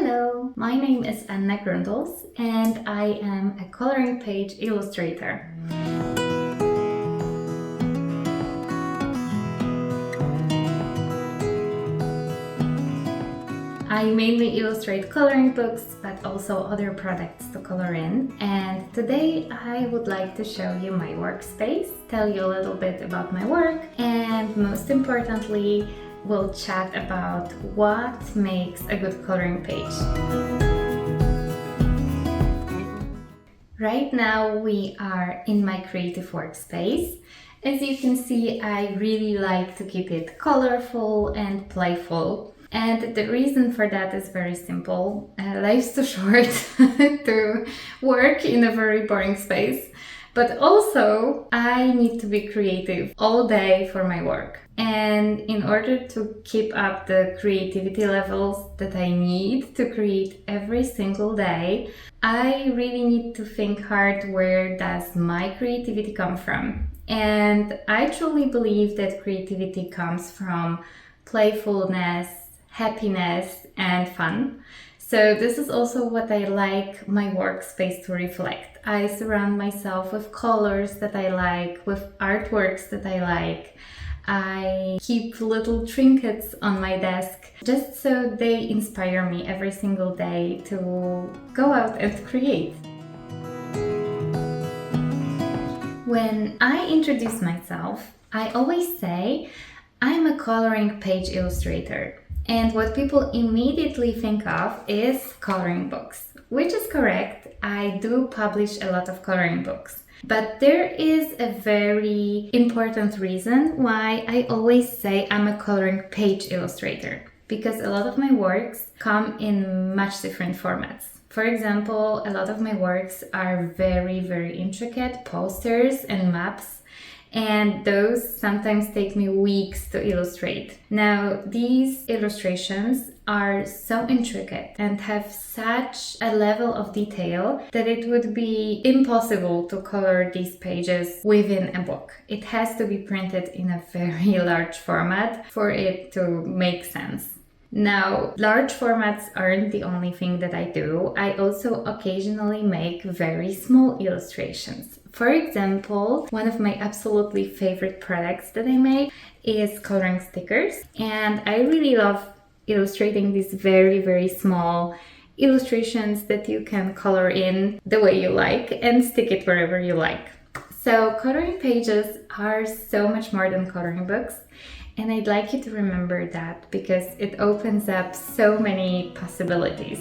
Hello, my name is Anna Grunduls and I am a coloring page illustrator. I mainly illustrate coloring books, but also other products to color in. And today I would like to show you my workspace, tell you a little bit about my work, and most importantly, we'll chat about what makes a good coloring page. Right now we are in my creative workspace. As you can see, I really like to keep it colorful and playful. And the reason for that is very simple. Life's too short to work in a very boring space. But also, I need to be creative all day for my work. And in order to keep up the creativity levels that I need to create every single day, I really need to think hard, where does my creativity come from? And I truly believe that creativity comes from playfulness, happiness, and fun. So this is also what I like my workspace to reflect. I surround myself with colors that I like, with artworks that I like. I keep little trinkets on my desk just so they inspire me every single day to go out and create. When I introduce myself, I always say I'm a coloring page illustrator. And what people immediately think of is coloring books, which is correct. I do publish a lot of coloring books. But there is a very important reason why I always say I'm a coloring page illustrator, because a lot of my works come in much different formats. For example, a lot of my works are very, very intricate posters and maps, and those sometimes take me weeks to illustrate. Now, these illustrations are so intricate and have such a level of detail that it would be impossible to color these pages within a book. It has to be printed in a very large format for it to make sense. Now, large formats aren't the only thing that I do. I also occasionally make very small illustrations. For example, one of my absolutely favorite products that I make is coloring stickers, and I really love illustrating these very, very small illustrations that you can color in the way you like and stick it wherever you like. So coloring pages are so much more than coloring books. And I'd like you to remember that, because it opens up so many possibilities.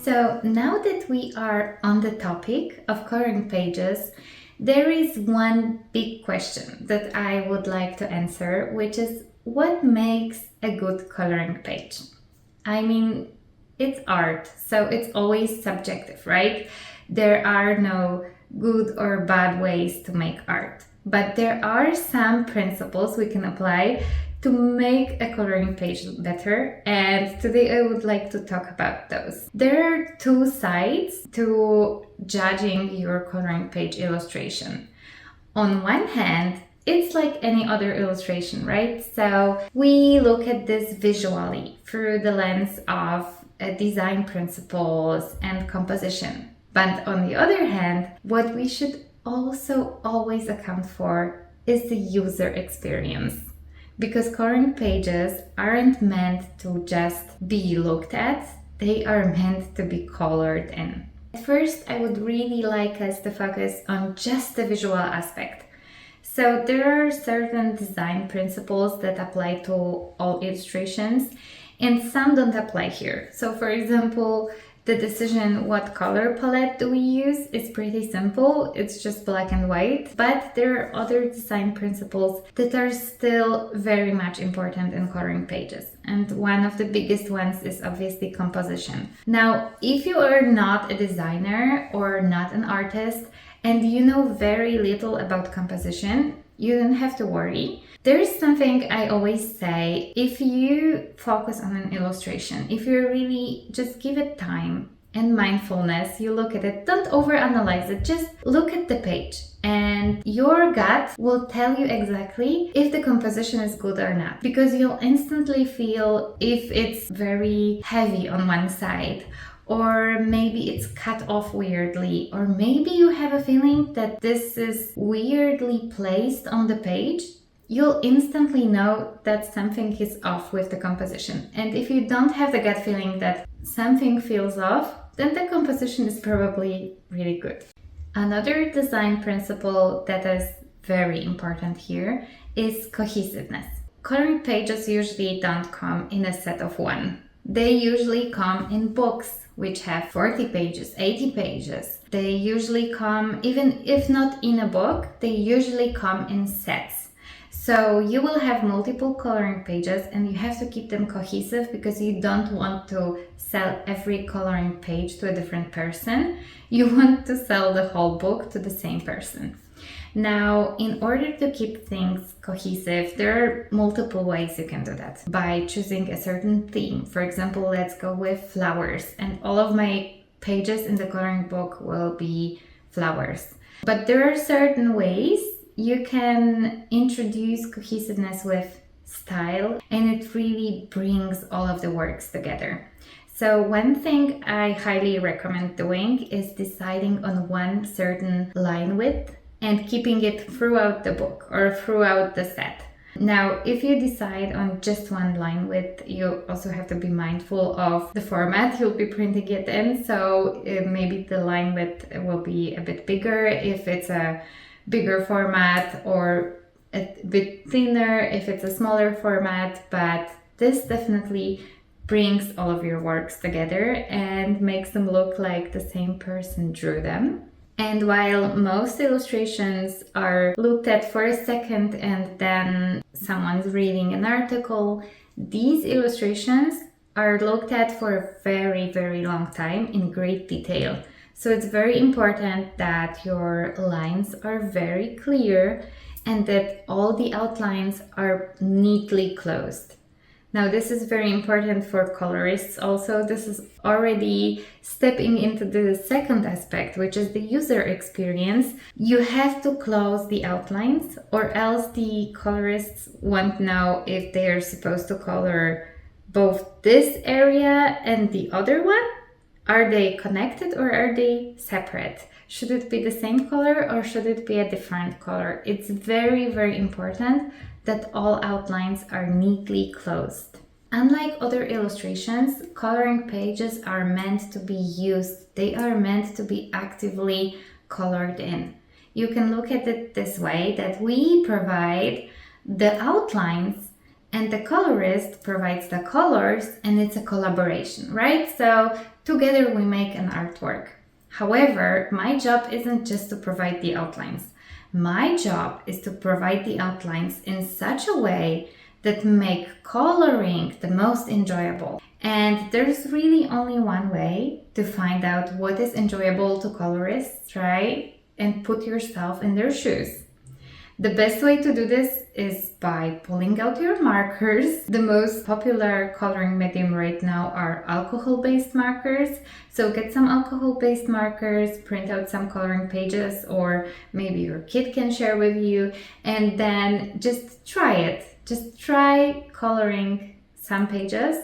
So now that we are on the topic of coloring pages, there is one big question that I would like to answer, which is what makes a good coloring page? I mean, it's art, so it's always subjective, right? There are no good or bad ways to make art. But there are some principles we can apply to make a coloring page better, and today I would like to talk about those. There are two sides to judging your coloring page illustration. On one hand, it's like any other illustration, right? So we look at this visually through the lens of design principles and composition. But on the other hand, what we should also always account for is the user experience, because coloring pages aren't meant to just be looked at, they are meant to be colored in. At first, I would really like us to focus on just the visual aspect. So there are certain design principles that apply to all illustrations, and some don't apply here. So for example, the decision what color palette do we use is pretty simple. It's just black and white. But there are other design principles that are still very much important in coloring pages. And one of the biggest ones is obviously composition. Now, if you are not a designer or not an artist and you know very little about composition, you don't have to worry. There is something I always say: if you focus on an illustration, if you really just give it time and mindfulness, you look at it. Don't overanalyze it, just look at the page. And your gut will tell you exactly if the composition is good or not, because you'll instantly feel if it's very heavy on one side, or maybe it's cut off weirdly, or maybe you have a feeling that this is weirdly placed on the page. You'll instantly know that something is off with the composition. And if you don't have the gut feeling that something feels off, then the composition is probably really good. Another design principle that is very important here is cohesiveness. Coloring pages usually don't come in a set of one. They usually come in books, which have 40 pages, 80 pages. They usually come, even if not in a book, they usually come in sets. So you will have multiple coloring pages and you have to keep them cohesive because you don't want to sell every coloring page to a different person. You want to sell the whole book to the same person. Now, in order to keep things cohesive, there are multiple ways you can do that. By choosing a certain theme. For example, let's go with flowers, and all of my pages in the coloring book will be flowers. But there are certain ways you can introduce cohesiveness with style, and it really brings all of the works together. So one thing I highly recommend doing is deciding on one certain line width and keeping it throughout the book or throughout the set. Now, if you decide on just one line width, you also have to be mindful of the format you'll be printing it in. So maybe the line width will be a bit bigger if it's a bigger format, or a bit thinner if it's a smaller format. But this definitely brings all of your works together and makes them look like the same person drew them. And while most illustrations are looked at for a second and then someone's reading an article, these illustrations are looked at for a very, very long time in great detail. So it's very important that your lines are very clear and that all the outlines are neatly closed. Now, this is very important for colorists also. This is already stepping into the second aspect, which is the user experience. You have to close the outlines, or else the colorists won't know if they are supposed to color both this area and the other one. Are they connected or are they separate? Should it be the same color or should it be a different color? It's very, very important that all outlines are neatly closed. Unlike other illustrations, coloring pages are meant to be used. They are meant to be actively colored in. You can look at it this way, that we provide the outlines and the colorist provides the colors, and it's a collaboration, right? So together we make an artwork. However, my job isn't just to provide the outlines. My job is to provide the outlines in such a way that make coloring the most enjoyable. And there's really only one way to find out what is enjoyable to colorists, right? And put yourself in their shoes. The best way to do this is by pulling out your markers. The most popular coloring medium right now are alcohol-based markers. So get some alcohol-based markers, print out some coloring pages, or maybe your kid can share with you, and then just try it. Just try coloring some pages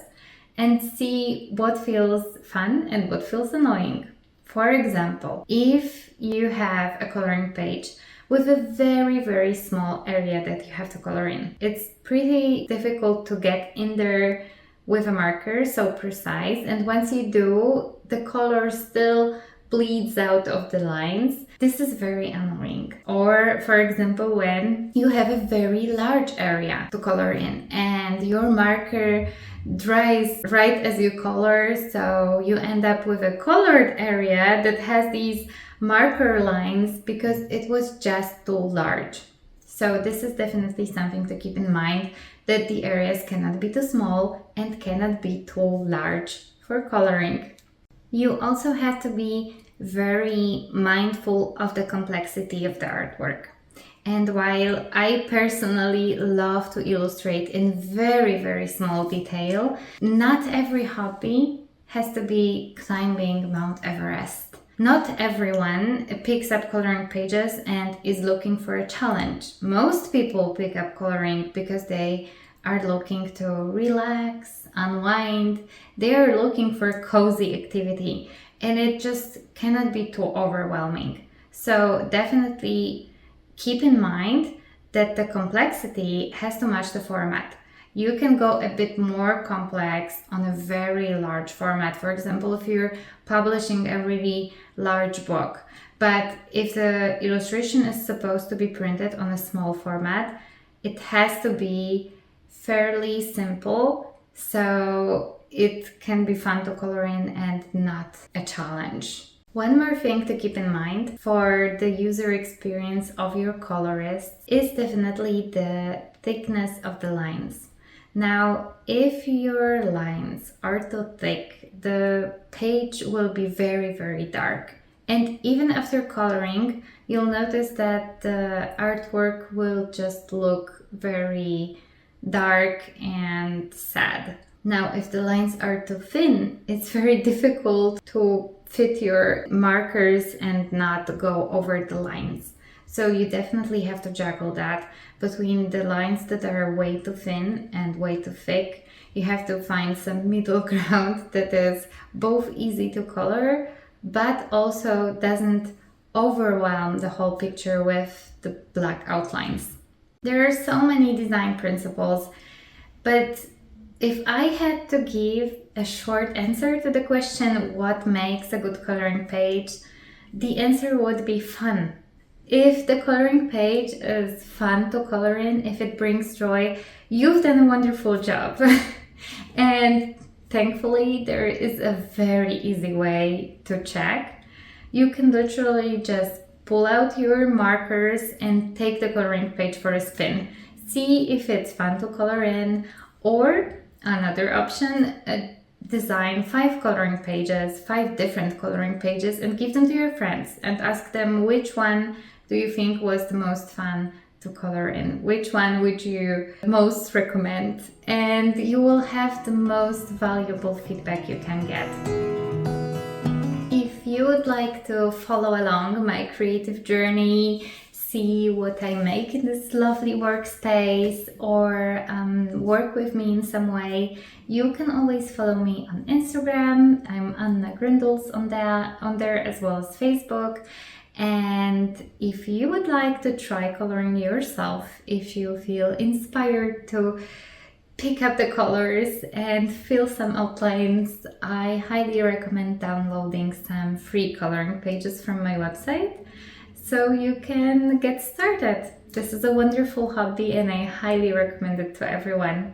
and see what feels fun and what feels annoying. For example, if you have a coloring page with a very, very small area that you have to color in, it's pretty difficult to get in there with a marker so precise, and once you do, the color still bleeds out of the lines. This is very annoying. Or for example, when you have a very large area to color in and your marker dries right as you color, so you end up with a colored area that has these marker lines because it was just too large. So this is definitely something to keep in mind, that the areas cannot be too small and cannot be too large for coloring. You also have to be very mindful of the complexity of the artwork. And while I personally love to illustrate in very, very small detail, not every hobby has to be climbing Mount Everest. Not everyone picks up coloring pages and is looking for a challenge. Most people pick up coloring because they are looking to relax, unwind. They are looking for cozy activity, and it just cannot be too overwhelming. So definitely keep in mind that the complexity has to match the format. You can go a bit more complex on a very large format. For example, if you're publishing a really large book, but if the illustration is supposed to be printed on a small format, it has to be fairly simple so it can be fun to color in and not a challenge. One more thing to keep in mind for the user experience of your colorist is definitely the thickness of the lines. Now, if your lines are too thick, the page will be very, very dark. And even after coloring, you'll notice that the artwork will just look very dark and sad. Now, if the lines are too thin, it's very difficult to fit your markers and not go over the lines. So you definitely have to juggle that between the lines that are way too thin and way too thick. You have to find some middle ground that is both easy to color, but also doesn't overwhelm the whole picture with the black outlines. There are so many design principles, but if I had to give a short answer to the question, what makes a good coloring page, the answer would be fun. If the coloring page is fun to color in, if it brings joy, you've done a wonderful job. And thankfully, there is a very easy way to check. You can literally just pull out your markers and take the coloring page for a spin. See if it's fun to color in, or another option, design 5 coloring pages, 5 different coloring pages, and give them to your friends and ask them which one do you think was the most fun to color in? Which one would you most recommend? And you will have the most valuable feedback you can get. If you would like to follow along my creative journey, see what I make in this lovely workspace, or work with me in some way, you can always follow me on Instagram. I'm Anna Grunduls on there, as well as Facebook. And if you would like to try coloring yourself, if you feel inspired to pick up the colors and fill some outlines, I highly recommend downloading some free coloring pages from my website so you can get started. This is a wonderful hobby and I highly recommend it to everyone.